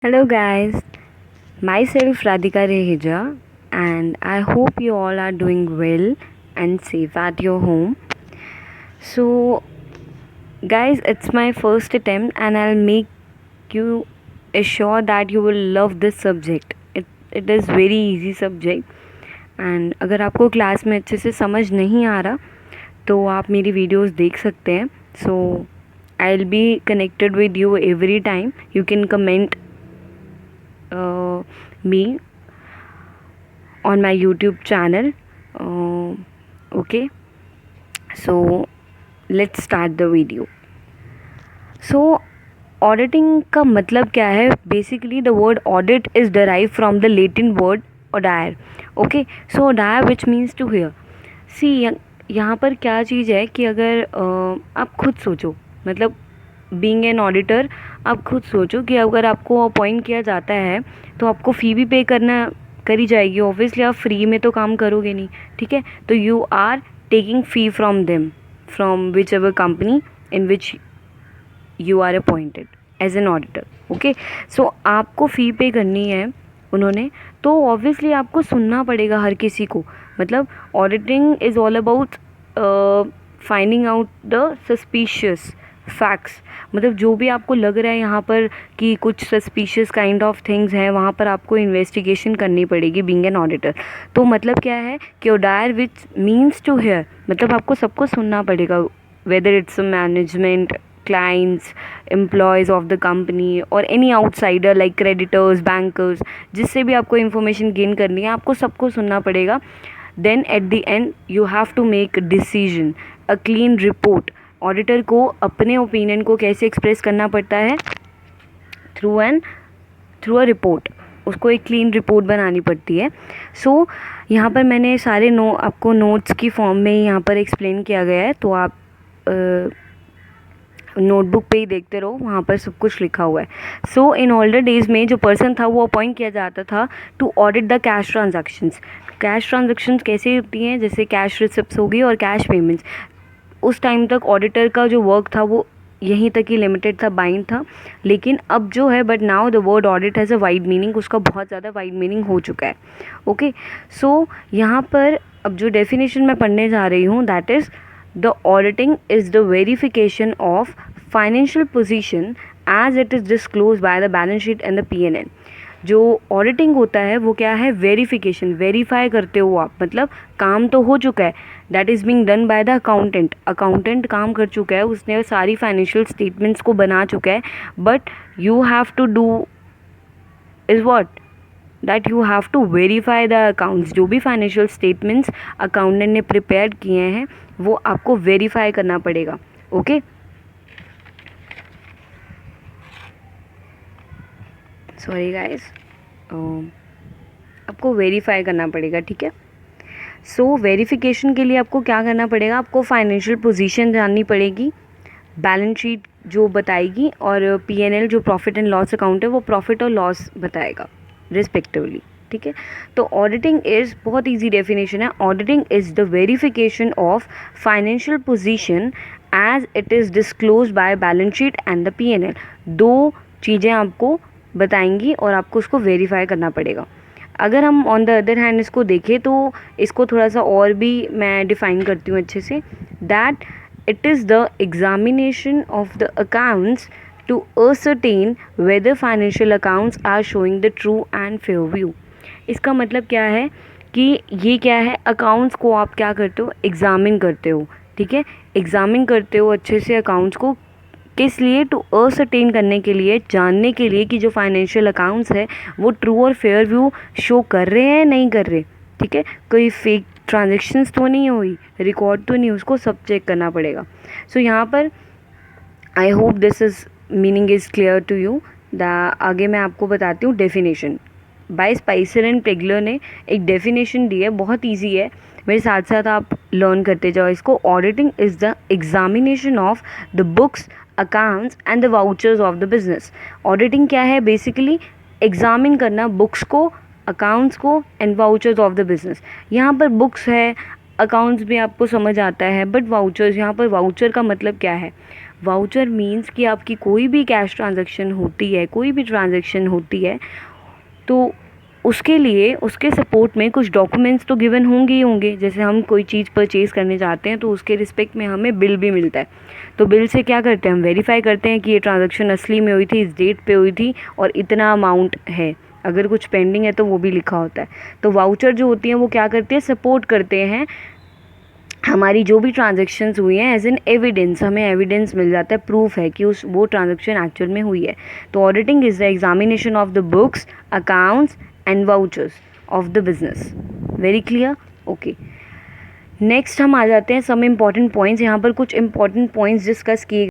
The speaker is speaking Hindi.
Hello, guys. Myself Radhika Reheja, and I hope you all are doing well and safe at your home. So, guys, it's my first attempt, and I'll make you assure that you will love this subject. It is very easy subject, and अगर आपको क्लास में अच्छे से समझ नहीं आ रहा तो आप मेरी वीडियोस देख सकते हैं. So, I'll be connected with you every time. You can comment me on my YouTube channel. Okay, so let's start the video. So auditing का मतलब क्या है? Basically the word audit is derived from the Latin word audire. Okay, so audire which means to hear. See, यहाँ पर क्या चीज़ है कि अगर आप खुद सोचो, मतलब बीइंग एन ऑडिटर, आप खुद सोचो कि अगर आपको अपॉइंट किया जाता है तो आपको फ़ी भी पे करना करी जाएगी. ऑब्वियसली आप फ्री में तो काम करोगे नहीं, ठीक है. तो you are taking fee from them, from whichever company in which you are appointed as an auditor. Okay, so आपको फ़ी पे करनी है उन्होंने, तो ऑब्वियसली आपको सुनना पड़ेगा हर किसी को. मतलब auditing is all about finding out the suspicious facts. मतलब जो भी आपको लग रहा है यहाँ पर कि कुछ सस्पिशियस काइंड ऑफ थिंग्स हैं, वहाँ पर आपको इन्वेस्टिगेशन करनी पड़ेगी बीइंग एन ऑडिटर. तो मतलब क्या है कि ऑडायर विच मीन्स टू हेयर, मतलब आपको सबको सुनना पड़ेगा, whether it's management, clients, employees of the company or any outsider like creditors, bankers, जिससे भी आपको information gain करनी है आपको सबको सुनना पड़ेगा. Then at the end you have to make a decision, a clean report. Auditor को अपने ओपिनियन को कैसे एक्सप्रेस करना पड़ता है? Through a report. उसको एक क्लीन रिपोर्ट बनानी पड़ती है. सो यहाँ पर मैंने सारे आपको नोट्स की फॉर्म में ही यहाँ पर एक्सप्लेन किया गया है, तो आप नोटबुक पे ही देखते रहो, वहाँ पर सब कुछ लिखा हुआ है. सो इन ओल्डर डेज़ में जो पर्सन था वो अपॉइंट किया जाता था to audit the cash transactions. Cash transactions कैसे होती हैं? जैसे कैश रिसिप्ट्स होगी और कैश पेमेंट्स. उस टाइम तक ऑडिटर का जो वर्क था वो यहीं तक ही लिमिटेड था, बाइंड था. लेकिन अब जो है, but now the word audit has a wide meaning. उसका बहुत ज़्यादा वाइड मीनिंग हो चुका है. ओके, सो यहाँ पर अब जो डेफिनेशन मैं पढ़ने जा रही हूँ, that is the auditing is the verification of financial position as it is disclose by the balance sheet and the P&L. जो ऑडिटिंग होता है वो क्या है? वेरिफिकेशन. वेरीफाई करते हो आप, मतलब काम तो हो चुका है, that is being done by the accountant. Accountant काम कर चुका है, उसने सारी फाइनेंशियल स्टेटमेंट्स को बना चुका है, but you have to do is what, that you have to verify the accounts. जो भी फाइनेंशियल स्टेटमेंट्स अकाउंटेंट ने प्रिपेयर किए हैं वो आपको वेरीफाई करना पड़ेगा. ओके, सॉरी गाइस, आपको वेरीफाई करना पड़ेगा, ठीक है. सो वेरिफिकेशन के लिए आपको क्या करना पड़ेगा? आपको फाइनेंशियल पोजीशन जाननी पड़ेगी, बैलेंस शीट जो बताएगी, और P&L जो प्रॉफिट एंड लॉस अकाउंट है वो प्रॉफिट और लॉस बताएगा रिस्पेक्टिवली, ठीक है. तो ऑडिटिंग इज़, बहुत इजी डेफिनेशन है, auditing is the verification of financial position as it is disclose by balance sheet and the P&L. दो चीज़ें आपको बताएंगी और आपको उसको वेरीफाई करना पड़ेगा. अगर हम ऑन द अदर हैंड इसको देखें तो इसको थोड़ा सा और भी मैं डिफ़ाइन करती हूँ अच्छे से, that it is the examination of the accounts to ascertain whether financial accounts are showing the true and fair view. इसका मतलब क्या है कि ये क्या है, अकाउंट्स को आप क्या करते हो? एग्ज़ामिन करते हो, ठीक है. एग्ज़ामिन करते हो अच्छे से अकाउंट्स को, किस लिए? टू असरटेन करने के लिए, जानने के लिए कि जो फाइनेंशियल अकाउंट्स है वो ट्रू और फेयर व्यू शो कर रहे हैं, नहीं कर रहे, ठीक है. कोई फेक ट्रांजेक्शन्स तो नहीं हुई, रिकॉर्ड तो नहीं, उसको सब चेक करना पड़ेगा. सो यहाँ पर I hope this is meaning is clear to you. आगे मैं आपको बताती हूँ definition. By Spicer and Pegler ने एक डेफिनेशन दी है, बहुत ईजी है, मेरे साथ साथ आप लर्न करते जाओ इसको. Auditing is the examination of the books, accounts and the vouchers of the business. Auditing क्या है? बेसिकली एग्जामिन करना बुक्स को, अकाउंट्स को and vouchers of the business. यहाँ पर बुक्स है, अकाउंट्स भी आपको समझ आता है, बट वाउचर्स, यहाँ पर वाउचर का मतलब क्या है? वाउचर मीन्स कि आपकी कोई भी कैश ट्रांजैक्शन होती है, कोई भी ट्रांजैक्शन होती है तो उसके लिए उसके सपोर्ट में कुछ डॉक्यूमेंट्स तो गिवन होंगे ही होंगे। जैसे हम कोई चीज़ परचेज़ करने जाते हैं तो उसके रिस्पेक्ट में हमें बिल भी मिलता है। तो बिल से क्या करते हैं, हम वेरीफाई करते हैं कि ये ट्रांजैक्शन असली में हुई थी, इस डेट पे हुई थी और इतना अमाउंट है। अगर कुछ पेंडिंग है तो वो भी लिखा होता है। तो वाउचर जो होती हैं वो क्या करते हैं, सपोर्ट करते हैं हमारी जो भी ट्रांजैक्शंस हुई हैं एज एन एविडेंस। हमें एविडेंस मिल जाता है, प्रूफ है कि वो ट्रांजैक्शन एक्चुअल में हुई है। तो auditing is the examination of the books, accounts and vouchers of the business. Very clear? Okay, next हम आ जाते हैं सम इम्पॉर्टेंट पॉइंट्स। यहाँ पर कुछ इंपॉर्टेंट पॉइंट्स डिस्कस किए